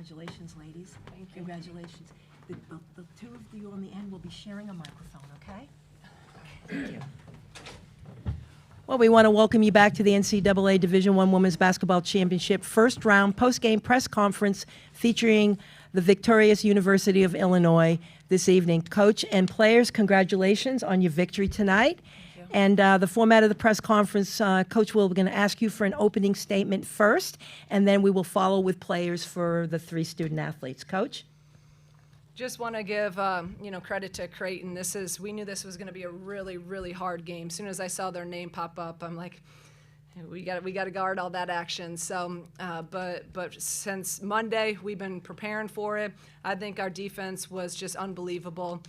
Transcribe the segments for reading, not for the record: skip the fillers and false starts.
Congratulations, ladies. Thank you. Congratulations. The two of you on the end will be sharing a microphone, okay? Thank you. Well, we want to welcome you back to the NCAA Division I Women's Basketball Championship first round post-game press conference featuring the victorious University of Illinois this evening. Coach and players, congratulations on your victory tonight. And the format of the press conference, Coach, we're going to ask you for an opening statement first, and then we will follow with players for the three student athletes. Coach? Just want to give credit to Creighton. We knew this was going to be a really, really hard game. As soon as I saw their name pop up, I'm like, we got to guard all that action. So, but since Monday, we've been preparing for it. I think our defense was just unbelievable.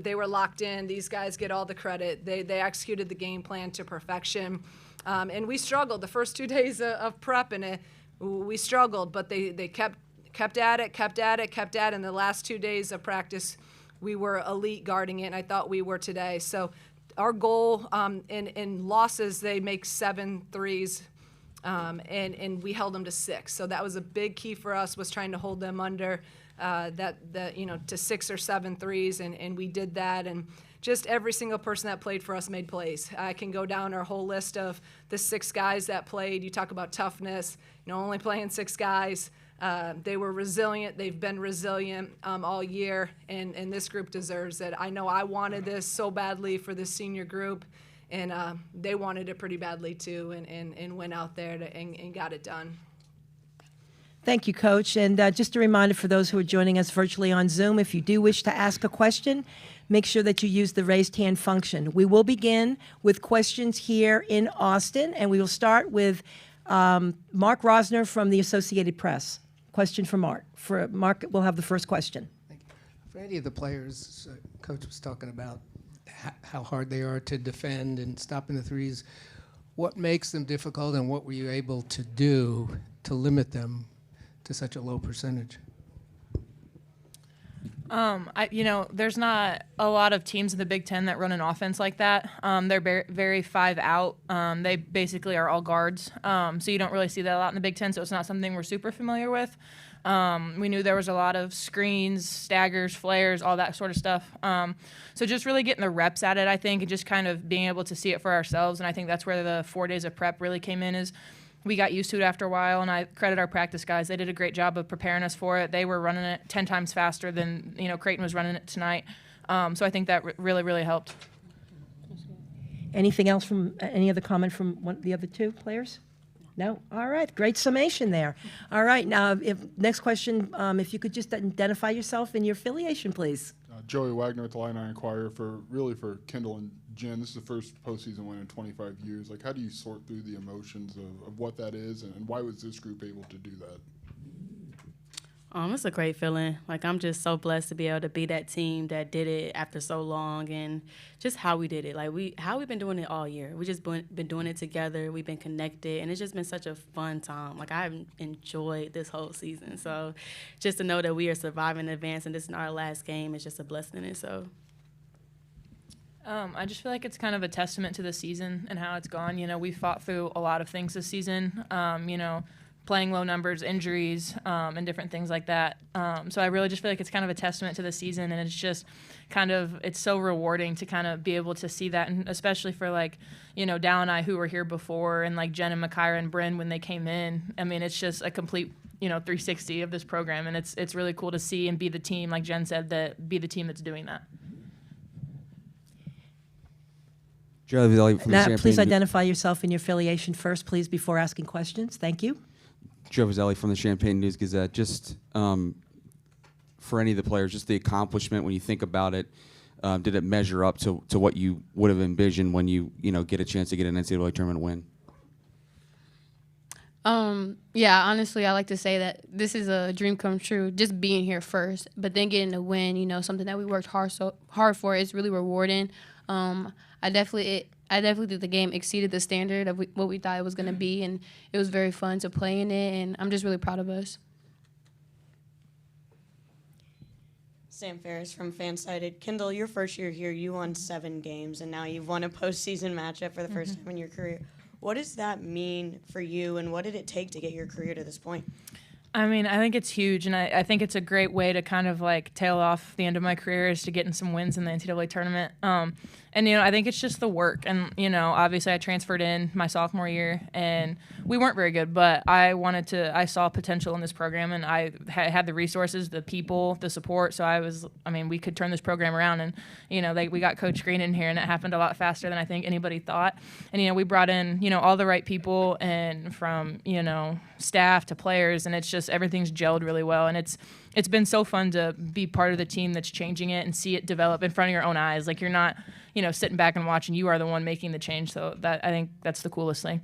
They were locked in. These guys get all the credit. They executed the game plan to perfection. And we struggled the first 2 days of prep, and we struggled, but they kept at it. And the last 2 days of practice, we were elite guarding it, and I thought we were today. So our goal in losses, they make 7 threes, and we held them to 6. So that was a big key for us, was trying to hold them under to 6 or 7 threes, and we did that. And just every single person that played for us made plays. I can go down our whole list of the 6 guys that played. You talk about toughness, only playing 6 guys. They were resilient. They've been resilient all year, and this group deserves it. I know I wanted this so badly for this senior group, and they wanted it pretty badly too, and went out there and got it done. Thank you, Coach. And just a reminder for those who are joining us virtually on Zoom, if you do wish to ask a question, make sure that you use the raised hand function. We will begin with questions here in Austin, and we will start with Mark Rosner from the Associated Press. Question for Mark. For Mark, we'll have the first question. Thank you. For any of the players, Coach was talking about how hard they are to defend and stopping the threes. What makes them difficult, and what were you able to do to limit them to such a low percentage? There's not a lot of teams in the Big Ten that run an offense like that. They're very 5 out. They basically are all guards. So you don't really see that a lot in the Big Ten, so it's not something we're super familiar with. We knew there was a lot of screens, staggers, flares, all that sort of stuff. So just really getting the reps at it, I think, and just kind of being able to see it for ourselves. And I think that's where the 4 days of prep really came in, is we got used to it after a while, and I credit our practice guys. They did a great job of preparing us for it. They were running it 10 times faster than Creighton was running it tonight. So I think that really, really helped. Anything else from any other comment from the other 2 players? No? All right. Great summation there. All right. Now, next question, if you could just identify yourself and your affiliation, please. Joey Wagner with the Illini Inquirer for Kendall and Jen. This is the first postseason win in 25 years. How do you sort through the emotions of what that is, and why was this group able to do that? It's a great feeling. I'm just so blessed to be able to be that team that did it after so long, and just how we did it. How we've been doing it all year. We just been doing it together. We've been connected, and it's just been such a fun time. I've enjoyed this whole season. So just to know that we are surviving in advance and this is our last game is just a blessing in itself. I just feel like it's kind of a testament to the season and how it's gone. We fought through a lot of things this season. Playing low numbers, injuries, and different things like that. So I really just feel like it's kind of a testament to the season, and it's just it's so rewarding to kind of be able to see that, and especially for Dal and I, who were here before, and Jen and Makira and Bryn when they came in. I mean, it's just a complete 360 of this program, and it's really cool to see and be the team, like Jen said, be the team that's doing that. Now, please identify yourself and your affiliation first, please, before asking questions. Thank you. Joe Vizzelli from the Champaign News-Gazette. Just for any of the players, just the accomplishment when you think about it, did it measure up to what you would have envisioned when you get a chance to get an NCAA tournament win? Yeah, honestly, I like to say that this is a dream come true, just being here first, but then getting a win, something that we worked hard for, is really rewarding. I definitely think the game exceeded the standard of what we thought it was going to be, and it was very fun to play in it, and I'm just really proud of us. Sam Ferris from Fansided. Kendall, your first year here, you won 7 games, and now you've won a postseason matchup for the first time in your career. What does that mean for you, and what did it take to get your career to this point? I mean, I think it's huge, and I think it's a great way to kind of like tail off the end of my career is to getting some wins in the NCAA tournament. And, I think it's just the work. And, obviously I transferred in my sophomore year, and we weren't very good, but I saw potential in this program, and I had the resources, the people, the support. So we could turn this program around. And, we got Coach Green in here, and it happened a lot faster than I think anybody thought. And, we brought in, all the right people, and from, staff to players, and it's just everything's gelled really well. And it's been so fun to be part of the team that's changing it and see it develop in front of your own eyes. Like, you're not, sitting back and watching. You are the one making the change. So I think that's the coolest thing.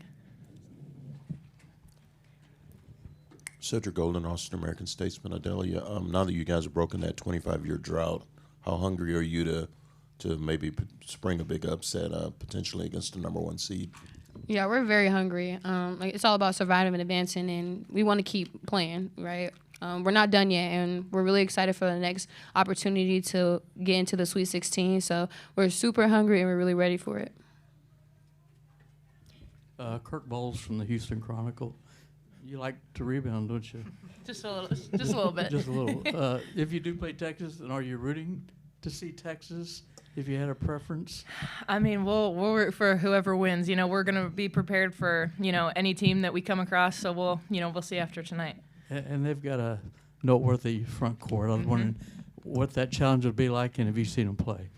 Cedric Golden, Austin American Statesman, Adalia. Now that you guys have broken that 25-year drought, how hungry are you to maybe spring a big upset potentially against the number 1 seed? Yeah, we're very hungry. It's all about surviving and advancing, and we want to keep playing, right? We're not done yet, and we're really excited for the next opportunity to get into the Sweet 16. So we're super hungry, and we're really ready for it. Kirk Bowles from the Houston Chronicle. You like to rebound, don't you? Just a little bit. Just a little. If you do play Texas, then are you rooting to see Texas? If you had a preference? I mean, we'll root for whoever wins. We're going to be prepared for, any team that we come across. So we'll see after tonight. And they've got a noteworthy front court. I was wondering what that challenge would be like, and have you seen them play?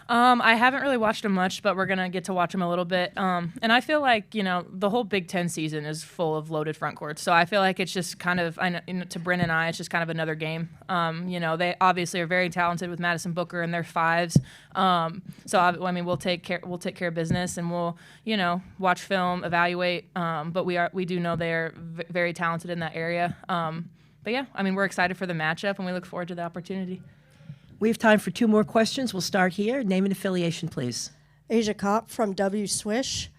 I haven't really watched them much, but we're going to get to watch them a little bit. And I feel like, the whole Big Ten season is full of loaded front courts. So I feel like it's just kind of, to Bryn and I, it's just kind of another game. They obviously are very talented with Madison Booker and their 5s. We'll take care of business, and we'll, watch film, evaluate. But we do know they're very talented in that area. We're excited for the matchup, and we look forward to the opportunity. We have time for 2 more questions. We'll start here. Name and affiliation, please. Asia Kopp from W Swish.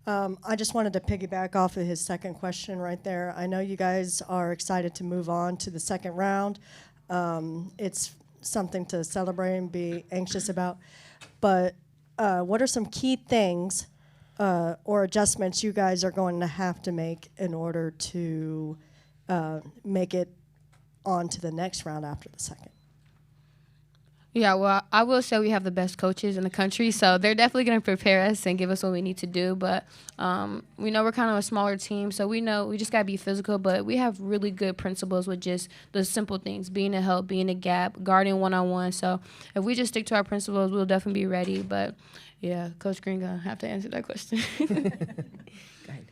I just wanted to piggyback off of his second question right there. I know you guys are excited to move on to the second round. It's something to celebrate and be anxious about. But what are some key things or adjustments you guys are going to have to make in order to make it on to the next round after the second? Yeah, well, I will say we have the best coaches in the country, so they're definitely going to prepare us and give us what we need to do. But we know we're kind of a smaller team, so we know we just got to be physical. But we have really good principles with just the simple things, being a help, being a gap, guarding one-on-one. So if we just stick to our principles, we'll definitely be ready. But, yeah, Coach Green going to have to answer that question. Go ahead.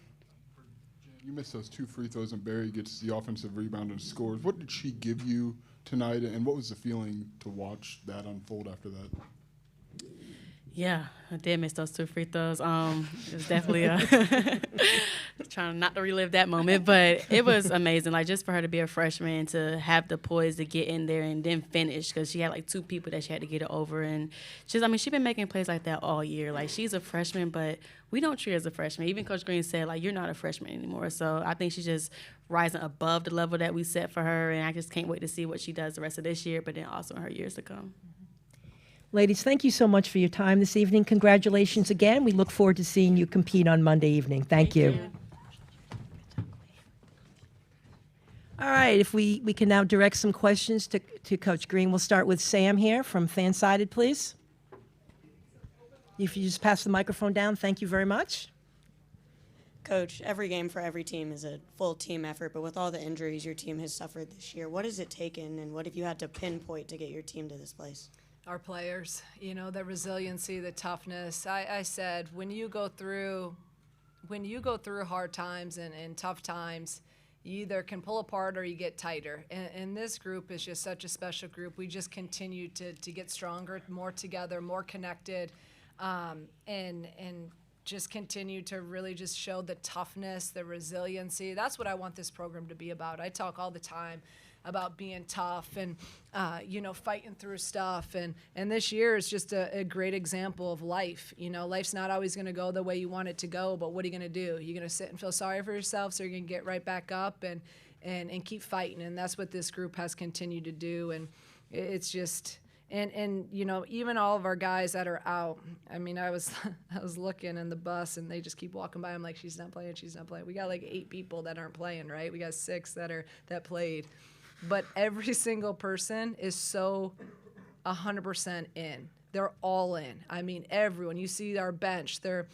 You missed those 2 free throws, and Barry gets the offensive rebound and scores. What did she give you tonight, and what was the feeling to watch that unfold after that? Yeah, I did miss those 2 free throws. It was definitely trying not to relive that moment, but it was amazing. Like, just for her to be a freshman, to have the poise to get in there and then finish, because she had like 2 people that she had to get it over, and she's been making plays like that all year. Like, she's a freshman, but we don't treat her as a freshman. Even Coach Green said, like, you're not a freshman anymore. So I think she's just rising above the level that we set for her, and I just can't wait to see what she does the rest of this year, but then also in her years to come. Ladies, thank you so much for your time this evening. Congratulations again. We look forward to seeing you compete on Monday evening. Thank you. All right, if we can now direct some questions to Coach Green. We'll start with Sam here from Fansided, please. If you just pass the microphone down, thank you very much. Coach, every game for every team is a full team effort, but with all the injuries your team has suffered this year, what has it taken, and what have you had to pinpoint to get your team to this place? Our players, the resiliency, the toughness. I said, when you go through hard times and tough times, you either can pull apart or you get tighter. And this group is just such a special group. We just continue to get stronger, more together, more connected, and just continue to really just show the toughness, the resiliency. That's what I want this program to be about. I talk all the time about being tough and, fighting through stuff. And this year is just a great example of life. Life's not always going to go the way you want it to go, but what are you going to do? You're going to sit and feel sorry for yourself, so you're going to get right back up and keep fighting. And that's what this group has continued to do. And it's just And you know, even all of our guys that are out, I mean, I was looking in the bus and they just keep walking by. I'm like, she's not playing. We got like 8 people that aren't playing, right? We got 6 that played. But every single person is so 100% in. They're all in. I mean, everyone. You see our bench, the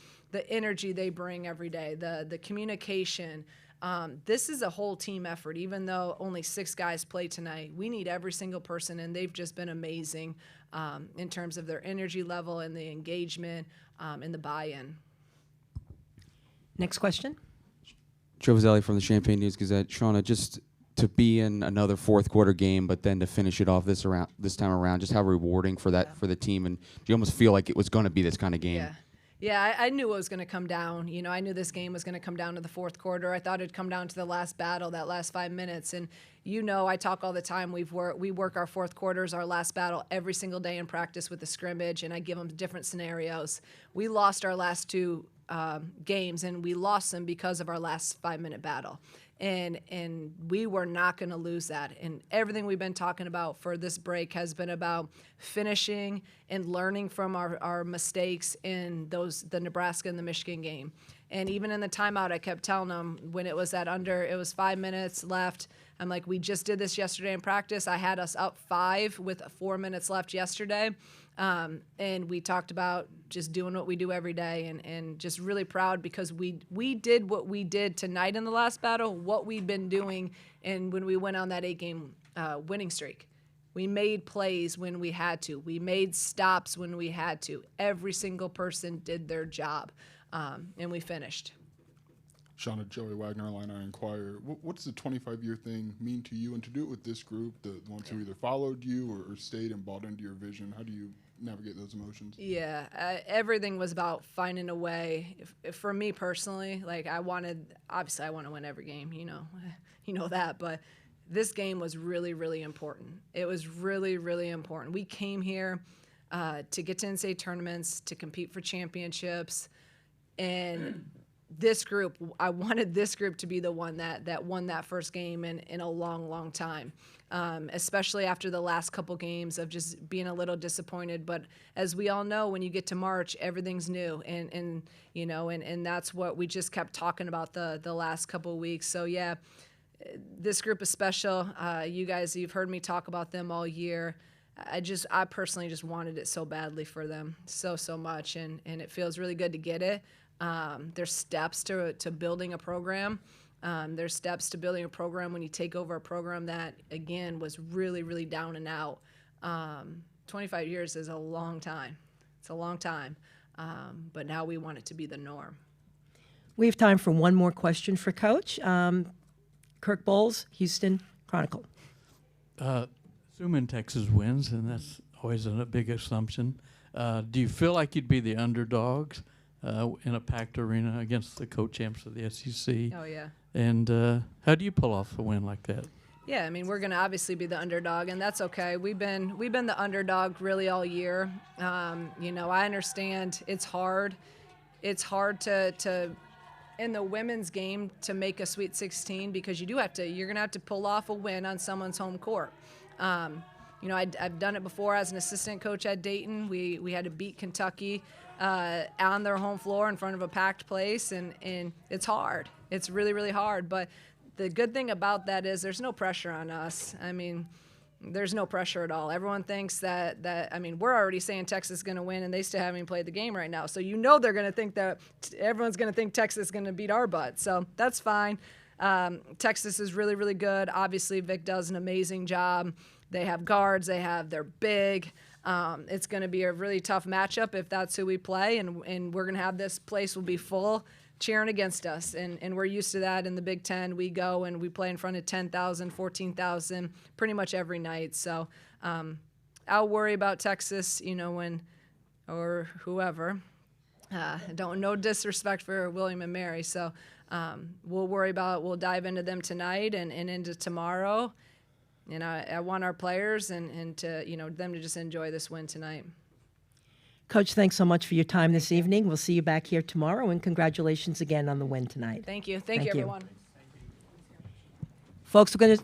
energy they bring every day, the communication. This is a whole team effort. Even though only 6 guys play tonight, we need every single person, and they've just been amazing in terms of their energy level and the engagement and the buy-in. Next question. Joe Vazelli from the Champaign News-Gazette. Shauna, just to be in another fourth quarter game, but then to finish it off this time around, just how rewarding for the team, and do you almost feel like it was going to be this kind of game? Yeah, I knew it was going to come down. You know, I knew this game was going to come down to the fourth quarter. I thought it'd come down to the last battle, that last 5 minutes. And you know, I talk all the time. We work our fourth quarters, our last battle, every single day in practice with the scrimmage, and I give them different scenarios. We lost our last 2 games, and we lost them because of our last 5-minute battle. And we were not going to lose that. And everything we've been talking about for this break has been about finishing and learning from our mistakes in the Nebraska and the Michigan game. And even in the timeout, I kept telling them when it was it was 5 minutes left. I'm like, we just did this yesterday in practice. I had us up 5 with 4 minutes left yesterday. And we talked about just doing what we do every day, and just really proud because we did what we did tonight in the last battle, what we've been doing, and when we went on that 8-game winning streak. We made plays when we had to. We made stops when we had to. Every single person did their job, and we finished. Shauna, Joey Wagner, Illini Inquirer. What's the 25-year thing mean to you, and to do it with this group, the ones who either followed you or stayed and bought into your vision? How do you navigate those emotions? Yeah, everything was about finding a way. If for me personally, like obviously I want to win every game, you know that, but this game was really, really important. It was really, really important. We came here to get to NCAA tournaments, to compete for championships, and this group, I wanted this group to be the one that won that first game in a long, long time, especially after the last couple games of just being a little disappointed. But as we all know, when you get to March, everything's new, and that's what we just kept talking about the last couple of weeks. So yeah, this group is special. You guys, you've heard me talk about them all year. I personally just wanted it so badly for them, so much, and it feels really good to get it. There's steps to building a program. There's steps to building a program when you take over a program that, again, was really, really down and out. 25 years is a long time. It's a long time. But now we want it to be the norm. We have time for one more question for Coach. Kirk Bowles, Houston Chronicle. Assuming Texas wins, and that's always a big assumption, do you feel like you'd be the underdogs in a packed arena against the co-champs of the SEC? Oh, yeah. And how do you pull off a win like that? Yeah, I mean, we're going to obviously be the underdog, and that's okay. We've been the underdog really all year. I understand it's hard. It's hard to in the women's game to make a Sweet 16 because you're going to have to pull off a win on someone's home court. I've done it before as an assistant coach at Dayton. We had to beat Kentucky on their home floor in front of a packed place, and it's hard. It's really, really hard. But the good thing about that is there's no pressure on us. I mean, there's no pressure at all. Everyone thinks that we're already saying Texas is going to win, and they still haven't even played the game right now. So they're going to think that everyone's going to think Texas is going to beat our butt. So that's fine. Texas is really, really good. Obviously, Vic does an amazing job. They have guards. They're big. It's going to be a really tough matchup if that's who we play, and we're going to have this place will be full cheering against us, and we're used to that in the Big Ten. We go and we play in front of 10,000, 14,000 pretty much every night. So I'll worry about Texas, or whoever. No disrespect for William and Mary. So we'll dive into them tonight and into tomorrow. And I want our players and to them to just enjoy this win tonight. Coach, thanks so much for your time this evening. We'll see you back here tomorrow, and congratulations again on the win tonight. Thank you. Thank you, everyone. Folks, we're going to